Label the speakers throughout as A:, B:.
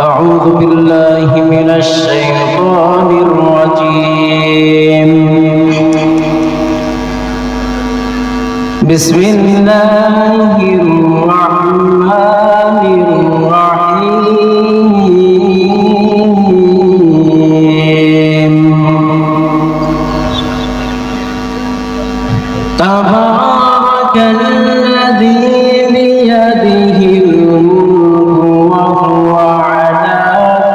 A: أعوذ بالله من الشيطان الرجيم. بسم الله الرحمن الرحيم. تبارك الذي بيده الملك وهو على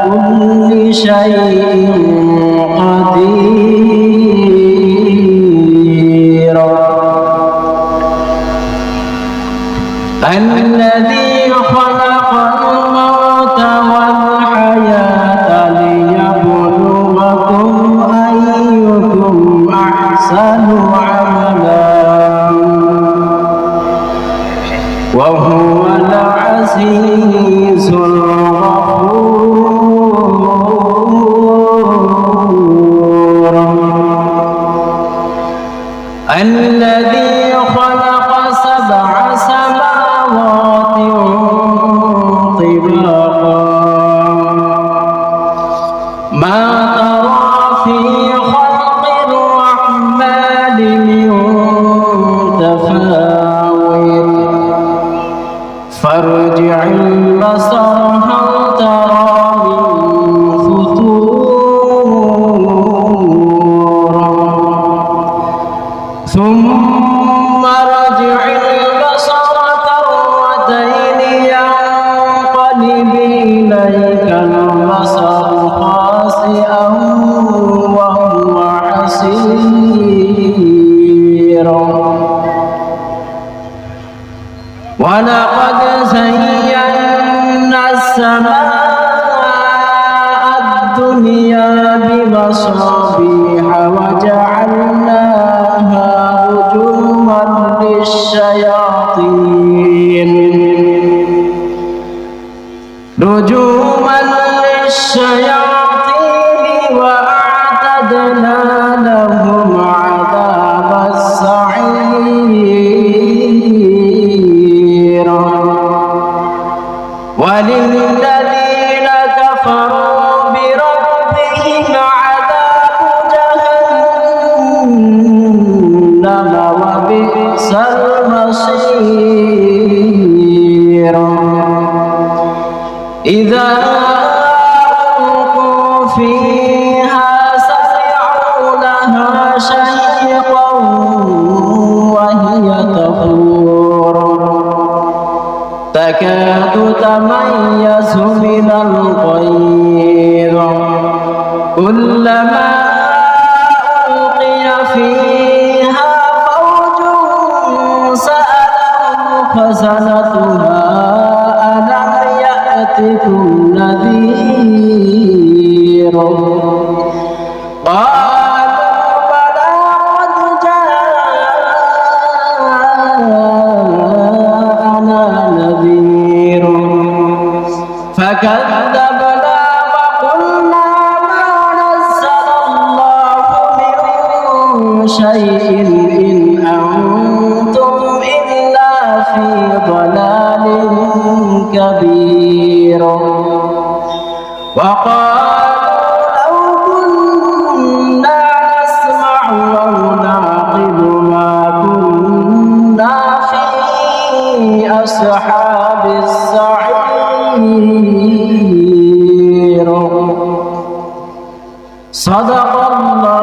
A: كل شيء قدير. الذي خلق الموت والحياة ليبلوكم أيكم أحسن عملا وهو العزيز الغفور. الذي خلق سبع سماوات طباقا ما ترى في خلق الرحمن من تفاوت فارجع البصر هل ترى من فطور ثم ارجع البصر كرتين ينقلب إليك البصر خاسئا وهو حسير. ولقد زينا السماء الدنيا بمصابيح وجعلناها رجوما للشياطين وأعتدنا لهم عذاب السعير. وللذين كفروا بربهم عذاب جهنم وبئس المصير. إذا ألقوا فيها سمعوا لها شهيقا وهي تفور تكاد تميز من الغيظ كلما ألقي فيها فوج سألهم خزنتها ألم يأتكم نذير قالوا بلى قد جاءنا نذير فكذبنا وقلنا ما نزل الله من شيء إن أنتم إلا في ضلال كبير. وقالوا لو كنا نسمع أو نعقل ما كنا في أصحاب السعير. صدق الله